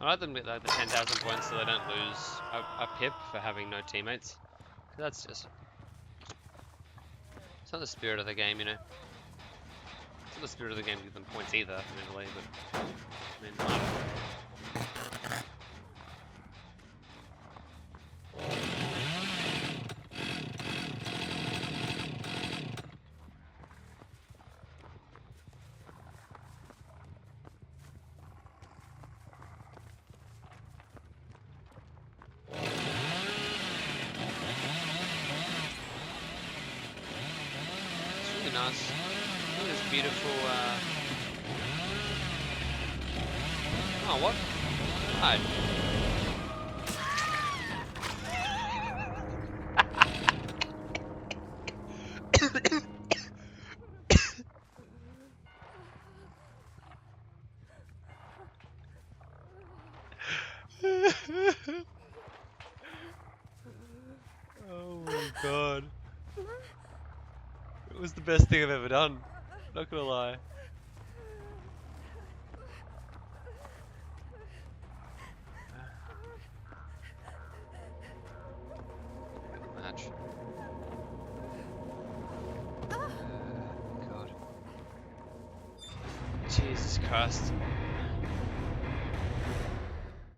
I like them get like the 10,000 points so they don't lose a pip for having no teammates. That's just... It's not the spirit of the game, you know. It's not the spirit of the game to give them points either, admittedly, but... I mean, I don't know. Nice. Look at this beautiful, Oh, what? Hide. Oh my god. It was the best thing I've ever done. Not gonna lie. Match. God. Jesus Christ.